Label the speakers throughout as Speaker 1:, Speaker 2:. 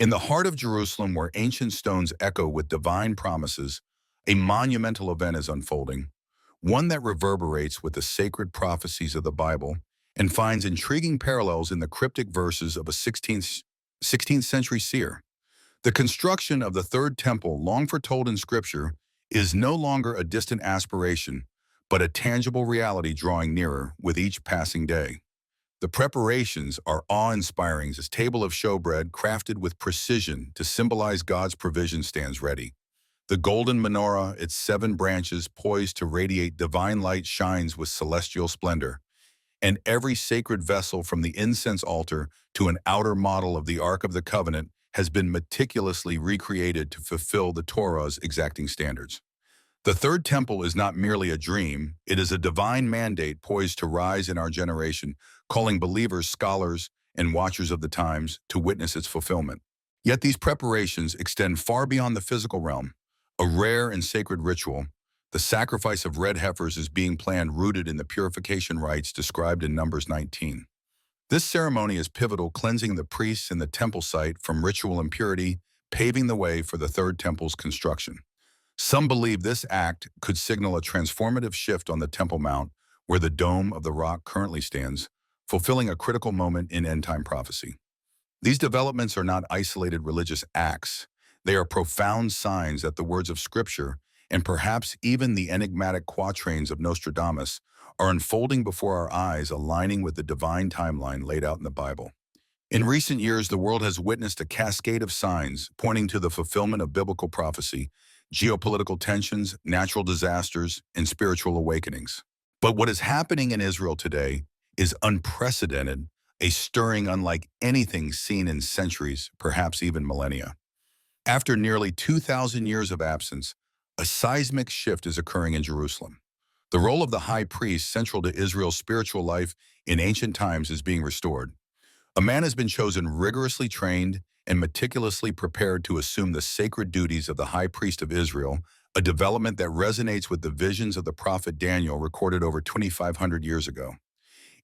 Speaker 1: In the heart of Jerusalem, where ancient stones echo with divine promises, a monumental event is unfolding, one that reverberates with the sacred prophecies of the Bible and finds intriguing parallels in the cryptic verses of a 16th century seer. The construction of the Third Temple, long foretold in Scripture, is no longer a distant aspiration, but a tangible reality drawing nearer with each passing day. The preparations are awe-inspiring as a table of showbread crafted with precision to symbolize God's provision stands ready. The golden menorah, its 7 branches poised to radiate divine light, shines with celestial splendor, and every sacred vessel from the incense altar to an outer model of the Ark of the Covenant has been meticulously recreated to fulfill the Torah's exacting standards. The Third Temple is not merely a dream, it is a divine mandate poised to rise in our generation, calling believers, scholars, and watchers of the times to witness its fulfillment. Yet these preparations extend far beyond the physical realm. A rare and sacred ritual, the sacrifice of red heifers, is being planned, rooted in the purification rites described in Numbers 19. This ceremony is pivotal, cleansing the priests in the temple site from ritual impurity, paving the way for the Third Temple's construction. Some believe this act could signal a transformative shift on the Temple Mount, where the Dome of the Rock currently stands, fulfilling a critical moment in end-time prophecy. These developments are not isolated religious acts. They are profound signs that the words of Scripture, and perhaps even the enigmatic quatrains of Nostradamus, are unfolding before our eyes, aligning with the divine timeline laid out in the Bible. In recent years, the world has witnessed a cascade of signs pointing to the fulfillment of biblical prophecy: geopolitical tensions, natural disasters, and spiritual awakenings. But what is happening in Israel today is unprecedented, a stirring unlike anything seen in centuries, perhaps even millennia. After nearly 2,000 years of absence, a seismic shift is occurring in Jerusalem. The role of the high priest, central to Israel's spiritual life in ancient times, is being restored. A man has been chosen, rigorously trained and meticulously prepared to assume the sacred duties of the high priest of Israel, a development that resonates with the visions of the prophet Daniel recorded over 2,500 years ago.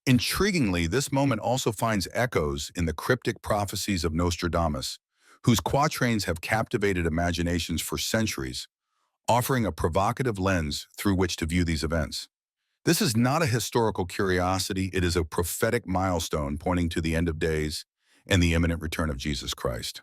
Speaker 1: Intriguingly, this moment also finds echoes in the cryptic prophecies of Nostradamus, whose quatrains have captivated imaginations for centuries, offering a provocative lens through which to view these events. This is not a historical curiosity, it is a prophetic milestone pointing to the end of days and the imminent return of Jesus Christ.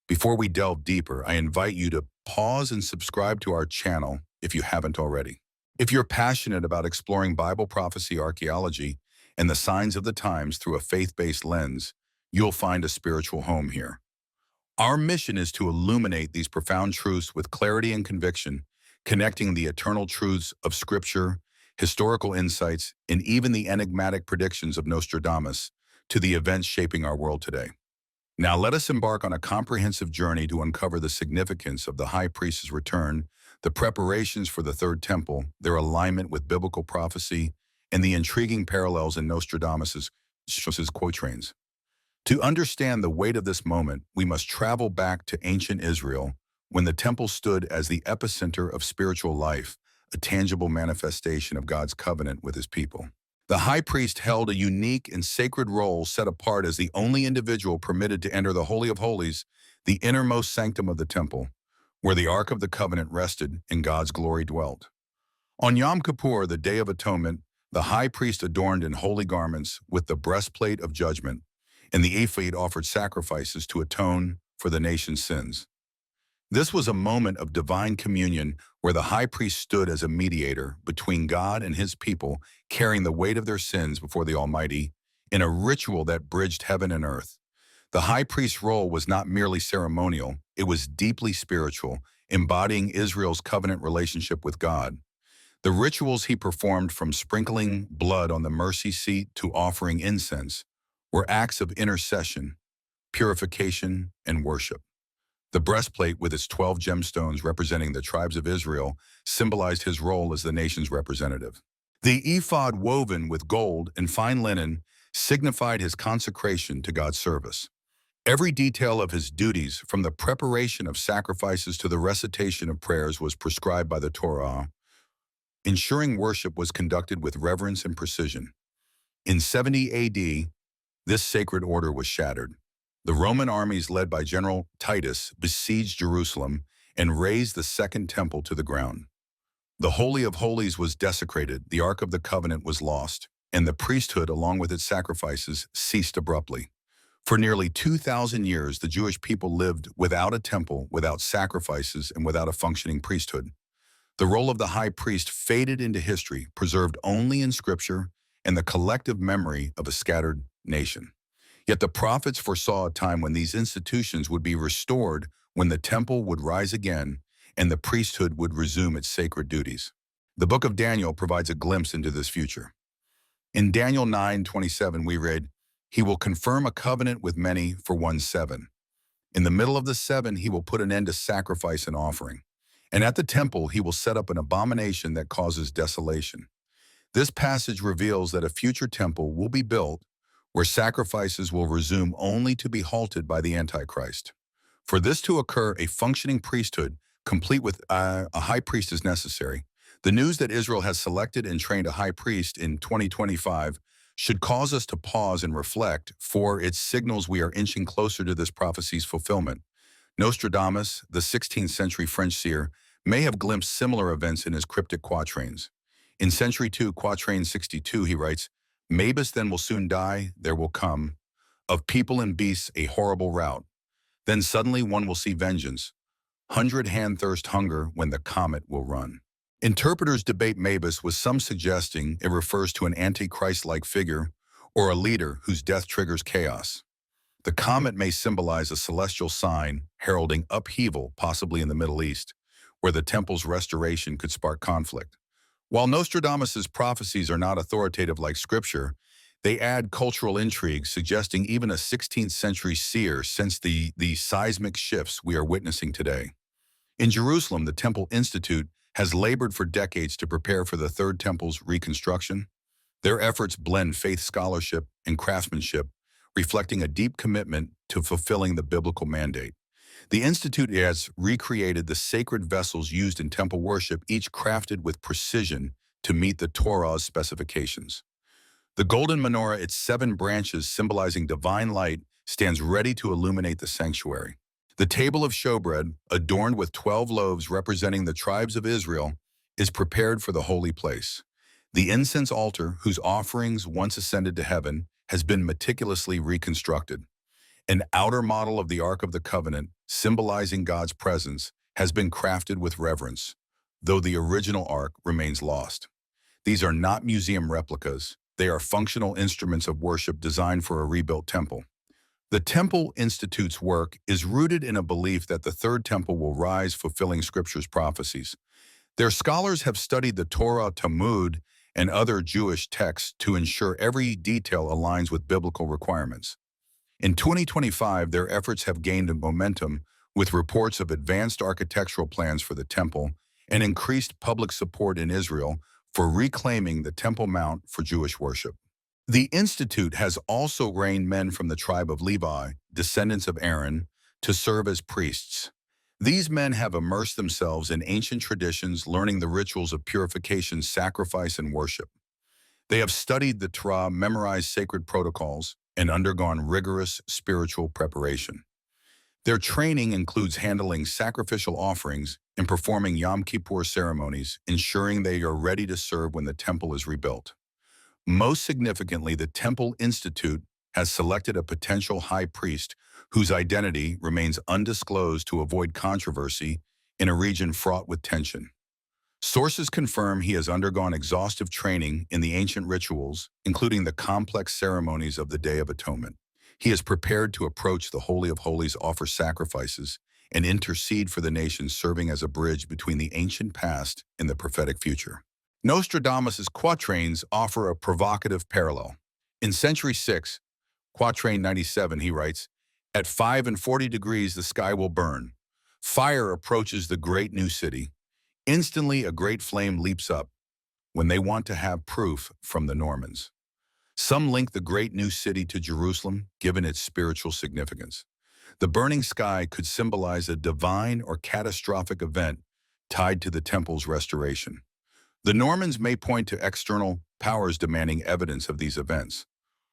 Speaker 1: Before we delve deeper, I invite you to pause and subscribe to our channel if you haven't already. If you're passionate about exploring Bible prophecy, archaeology, and the signs of the times through a faith-based lens, you'll find a spiritual home here. Our mission is to illuminate these profound truths with clarity and conviction, connecting the eternal truths of Scripture, historical insights, and even the enigmatic predictions of Nostradamus to the events shaping our world today. Now let us embark on a comprehensive journey to uncover the significance of the high priest's return, the preparations for the Third Temple, their alignment with biblical prophecy, and the intriguing parallels in Nostradamus's quatrains. To understand the weight of this moment, we must travel back to ancient Israel, when the temple stood as the epicenter of spiritual life, a tangible manifestation of God's covenant with his people. The high priest held a unique and sacred role, set apart as the only individual permitted to enter the Holy of Holies, the innermost sanctum of the temple, where the Ark of the Covenant rested and God's glory dwelt. On Yom Kippur, the Day of Atonement, the high priest, adorned in holy garments with the breastplate of judgment, and the ephod, offered sacrifices to atone for the nation's sins. This was a moment of divine communion where the high priest stood as a mediator between God and his people, carrying the weight of their sins before the Almighty in a ritual that bridged heaven and earth. The high priest's role was not merely ceremonial, it was deeply spiritual, embodying Israel's covenant relationship with God. The rituals he performed, from sprinkling blood on the mercy seat to offering incense, were acts of intercession, purification, and worship. The breastplate, with its 12 gemstones representing the tribes of Israel, symbolized his role as the nation's representative. The ephod, woven with gold and fine linen, signified his consecration to God's service. Every detail of his duties, from the preparation of sacrifices to the recitation of prayers, was prescribed by the Torah, ensuring worship was conducted with reverence and precision. In 70 AD, this sacred order was shattered. The Roman armies led by General Titus besieged Jerusalem and razed the Second Temple to the ground. The Holy of Holies was desecrated, the Ark of the Covenant was lost, and the priesthood, along with its sacrifices, ceased abruptly. For nearly 2,000 years, the Jewish people lived without a temple, without sacrifices, and without a functioning priesthood. The role of the high priest faded into history, preserved only in Scripture and the collective memory of a scattered nation. Yet the prophets foresaw a time when these institutions would be restored, when the temple would rise again, and the priesthood would resume its sacred duties. The book of Daniel provides a glimpse into this future. In Daniel 9:27, we read, "He will confirm a covenant with many for 1 7. In the middle of the 7, he will put an end to sacrifice and offering. And at the temple, he will set up an abomination that causes desolation." This passage reveals that a future temple will be built where sacrifices will resume only to be halted by the Antichrist. For this to occur, a functioning priesthood, complete with a high priest, is necessary. The news that Israel has selected and trained a high priest in 2025 should cause us to pause and reflect, for it signals we are inching closer to this prophecy's fulfillment. Nostradamus, the 16th century French seer, may have glimpsed similar events in his cryptic quatrains. In Century 2, Quatrain 62, he writes, "Mabus then will soon die, there will come, of people and beasts a horrible rout. Then suddenly one will see vengeance, 100-hand thirst hunger when the comet will run." Interpreters debate Mabus, with some suggesting it refers to an antichrist-like figure or a leader whose death triggers chaos. The comet may symbolize a celestial sign heralding upheaval, possibly in the Middle East, where the temple's restoration could spark conflict. While Nostradamus's prophecies are not authoritative like Scripture, they add cultural intrigue, suggesting even a 16th century seer sensed the seismic shifts we are witnessing today. In Jerusalem, the Temple Institute has labored for decades to prepare for the Third Temple's reconstruction. Their efforts blend faith scholarship and craftsmanship, reflecting a deep commitment to fulfilling the biblical mandate. The Institute has recreated the sacred vessels used in temple worship, each crafted with precision to meet the Torah's specifications. The golden menorah, its 7 branches symbolizing divine light, stands ready to illuminate the sanctuary. The table of showbread, adorned with 12 loaves representing the tribes of Israel, is prepared for the holy place. The incense altar, whose offerings once ascended to heaven, has been meticulously reconstructed. An outer model of the Ark of the Covenant, symbolizing God's presence, has been crafted with reverence, though the original Ark remains lost. These are not museum replicas. They are functional instruments of worship designed for a rebuilt temple. The Temple Institute's work is rooted in a belief that the Third Temple will rise, fulfilling Scripture's prophecies. Their scholars have studied the Torah, Talmud, and other Jewish texts to ensure every detail aligns with biblical requirements. In 2025, their efforts have gained momentum, with reports of advanced architectural plans for the temple and increased public support in Israel for reclaiming the Temple Mount for Jewish worship. The Institute has also trained men from the tribe of Levi, descendants of Aaron, to serve as priests. These men have immersed themselves in ancient traditions, learning the rituals of purification, sacrifice, and worship. They have studied the Torah, memorized sacred protocols, and undergone rigorous spiritual preparation. Their training includes handling sacrificial offerings and performing Yom Kippur ceremonies, ensuring they are ready to serve when the temple is rebuilt. Most significantly, the Temple Institute has selected a potential high priest whose identity remains undisclosed to avoid controversy in a region fraught with tension. Sources confirm he has undergone exhaustive training in the ancient rituals, including the complex ceremonies of the Day of Atonement. He is prepared to approach the Holy of Holies, offer sacrifices, and intercede for the nations, serving as a bridge between the ancient past and the prophetic future. Nostradamus' quatrains offer a provocative parallel. In Century 6, Quatrain 97, he writes, "At 5 and 40 degrees the sky will burn. Fire approaches the great new city. Instantly a great flame leaps up," when they want to have proof from the Normans. Some link the great new city to Jerusalem, given its spiritual significance. The burning sky could symbolize a divine or catastrophic event tied to the temple's restoration. The Normans may point to external powers demanding evidence of these events.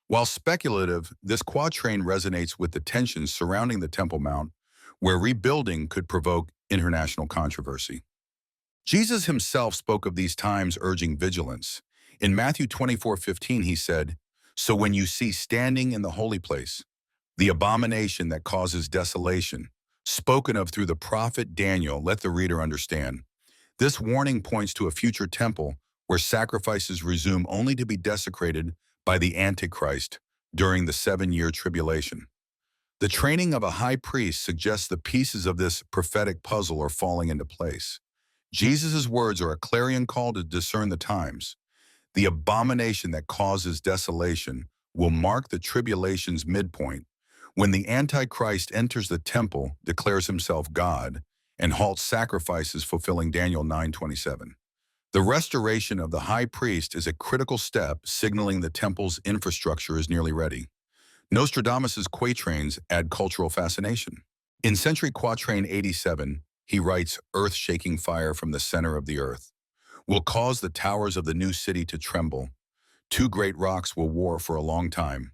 Speaker 1: While speculative, this quatrain resonates with the tensions surrounding the Temple Mount, where rebuilding could provoke international controversy. Jesus himself spoke of these times urging vigilance. In Matthew 24:15, he said, "So when you see standing in the holy place, the abomination that causes desolation, spoken of through the prophet Daniel, let the reader understand." This warning points to a future temple where sacrifices resume only to be desecrated by the Antichrist during the 7-year tribulation. The training of a high priest suggests the pieces of this prophetic puzzle are falling into place. Jesus' words are a clarion call to discern the times. The abomination that causes desolation will mark the tribulation's midpoint when the Antichrist enters the temple, declares himself God, and halts sacrifices fulfilling Daniel 9:27. The restoration of the high priest is a critical step signaling the temple's infrastructure is nearly ready. Nostradamus' quatrains add cultural fascination. In Century Quatrain 87, he writes, "Earth-shaking fire from the center of the earth will cause the towers of the new city to tremble. Two great rocks will war for a long time.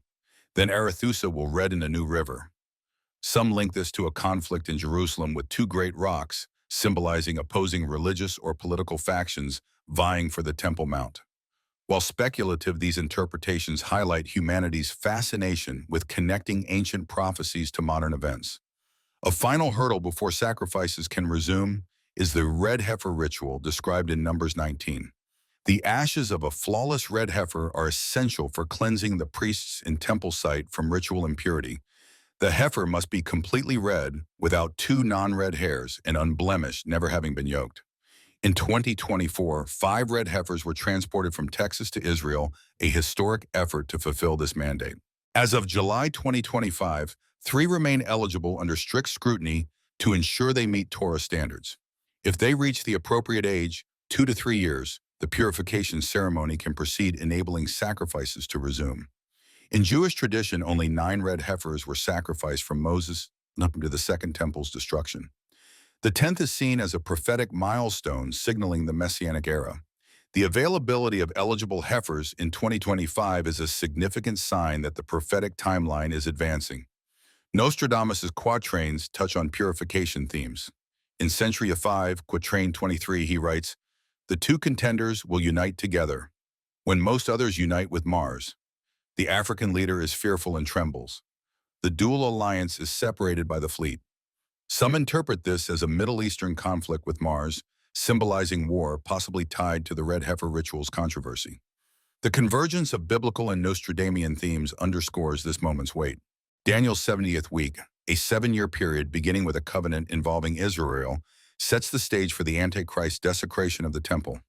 Speaker 1: Then Arethusa will redden a new river." Some link this to a conflict in Jerusalem with two great rocks, symbolizing opposing religious or political factions vying for the Temple Mount. While speculative, these interpretations highlight humanity's fascination with connecting ancient prophecies to modern events. A final hurdle before sacrifices can resume is the red heifer ritual described in Numbers 19. The ashes of a flawless red heifer are essential for cleansing the priests in temple site from ritual impurity. The heifer must be completely red, without two non-red hairs, and unblemished, never having been yoked. In 2024, 5 red heifers were transported from Texas to Israel, a historic effort to fulfill this mandate. As of July 2025, 3 remain eligible under strict scrutiny to ensure they meet Torah standards. If they reach the appropriate age, 2 to 3 years, the purification ceremony can proceed, enabling sacrifices to resume. In Jewish tradition, only 9 red heifers were sacrificed from Moses up to the Second Temple's destruction. The 10th is seen as a prophetic milestone signaling the Messianic era. The availability of eligible heifers in 2025 is a significant sign that the prophetic timeline is advancing. Nostradamus' quatrains touch on purification themes. In Century of 5, Quatrain 23, he writes, "The two contenders will unite together. When most others unite with Mars, the African leader is fearful and trembles. The dual alliance is separated by the fleet." Some interpret this as a Middle Eastern conflict with Mars, symbolizing war possibly tied to the red heifer ritual's controversy. The convergence of biblical and Nostradamian themes underscores this moment's weight. Daniel's 70th week, a 7-year period beginning with a covenant involving Israel, sets the stage for the Antichrist's desecration of the temple.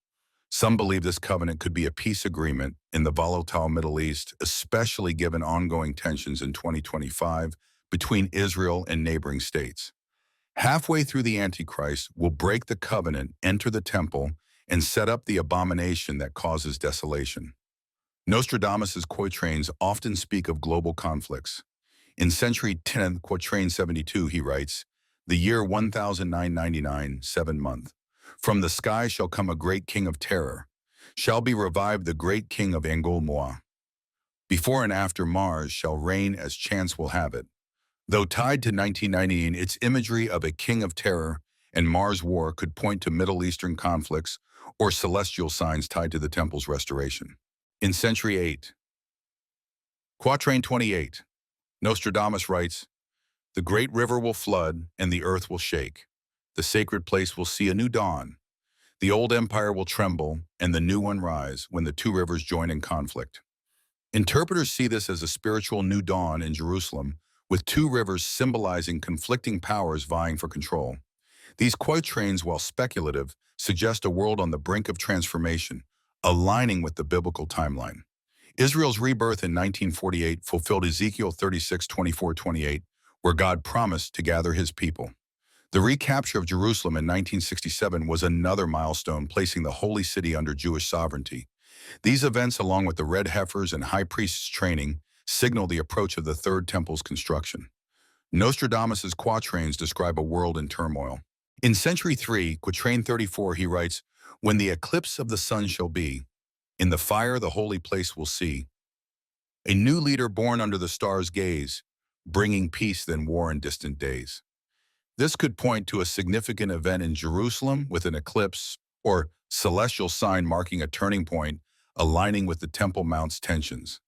Speaker 1: Some believe this covenant could be a peace agreement in the volatile Middle East, especially given ongoing tensions in 2025 between Israel and neighboring states. Halfway through, the Antichrist will break the covenant, enter the temple, and set up the abomination that causes desolation. Nostradamus' quatrains often speak of global conflicts. In Century 10, Quatrain 72, he writes, "The year 1999, 7 month. From the sky shall come a great king of terror. Shall be revived the great king of Angol-Moa. Before and after Mars shall reign as chance will have it." Though tied to 1998, its imagery of a king of terror and Mars war could point to Middle Eastern conflicts or celestial signs tied to the temple's restoration. In Century 8, Quatrain 28, Nostradamus writes, "The great river will flood and the earth will shake. The sacred place will see a new dawn. The old empire will tremble and the new one rise when the two rivers join in conflict." Interpreters see this as a spiritual new dawn in Jerusalem, with two rivers symbolizing conflicting powers vying for control. These quatrains, while speculative, suggest a world on the brink of transformation, aligning with the biblical timeline. Israel's rebirth in 1948 fulfilled Ezekiel 36:24-28, where God promised to gather his people. The recapture of Jerusalem in 1967 was another milestone, placing the Holy City under Jewish sovereignty. These events, along with the red heifers and high priests' training, signal the approach of the Third Temple's construction. Nostradamus' quatrains describe a world in turmoil. In Century 3, Quatrain 34, he writes, "When the eclipse of the sun shall be, in the fire the holy place will see. A new leader born under the stars' gaze, bringing peace than war in distant days. This could point to a significant event in Jerusalem with an eclipse or celestial sign marking a turning point, aligning with the Temple Mount's tensions.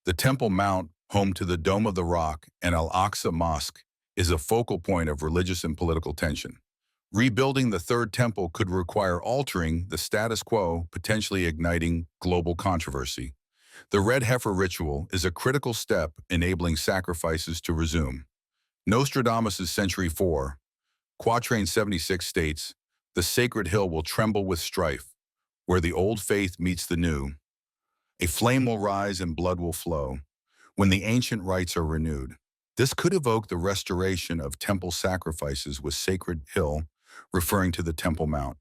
Speaker 1: The Temple Mount, home to the Dome of the Rock and Al-Aqsa Mosque, is a focal point of religious and political tension. Rebuilding the Third Temple could require altering the status quo, potentially igniting global controversy. The red heifer ritual is a critical step enabling sacrifices to resume. Nostradamus' Century 4, Quatrain 76 states, "The sacred hill will tremble with strife, where the old faith meets the new. A flame will rise and blood will flow, when the ancient rites are renewed." This could evoke the restoration of temple sacrifices with sacred hill, referring to the Temple Mount.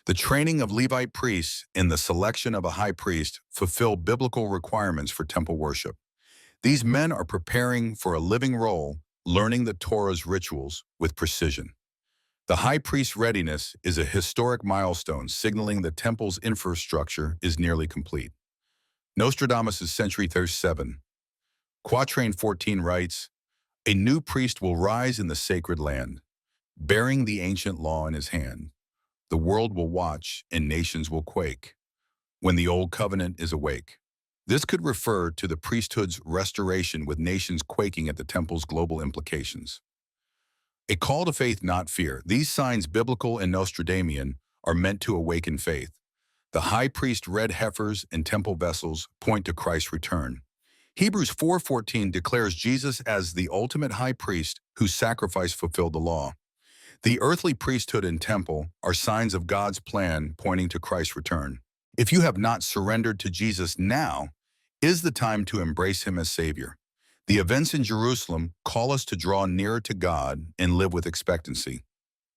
Speaker 1: The training of Levite priests and the selection of a high priest fulfill biblical requirements for temple worship. These men are preparing for a living role, learning the Torah's rituals with precision. The high priest's readiness is a historic milestone signaling the temple's infrastructure is nearly complete. Nostradamus' Century 37, Quatrain 14 writes, "A new priest will rise in the sacred land, bearing the ancient law in his hand. The world will watch and nations will quake when the old covenant is awake." This could refer to the priesthood's restoration with nations quaking at the temple's global implications. A call to faith, not fear. These signs, biblical and Nostradamian, are meant to awaken faith. The high priest red heifers and temple vessels point to Christ's return. Hebrews 4:14 declares Jesus as the ultimate high priest whose sacrifice fulfilled the law. The earthly priesthood and temple are signs of God's plan pointing to Christ's return. If you have not surrendered to Jesus now, is the time to embrace him as Savior. The events in Jerusalem call us to draw nearer to God and live with expectancy.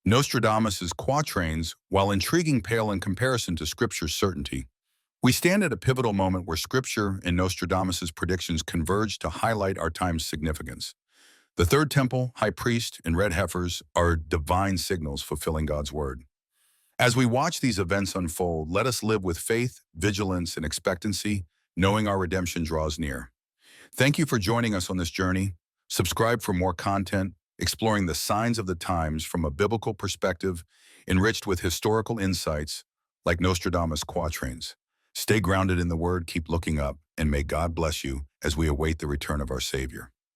Speaker 1: Nostradamus' quatrains, while intriguing, pale in comparison to Scripture's certainty. We stand at a pivotal moment where Scripture and Nostradamus' predictions converge to highlight our time's significance. The Third Temple, High Priest, and Red Heifers are divine signals fulfilling God's word. As we watch these events unfold, let us live with faith, vigilance, and expectancy, knowing our redemption draws near. Thank you for joining us on this journey. Subscribe for more content, exploring the signs of the times from a biblical perspective, enriched with historical insights like Nostradamus' quatrains. Stay grounded in the Word, keep looking up, and may God bless you as we await the return of our Savior.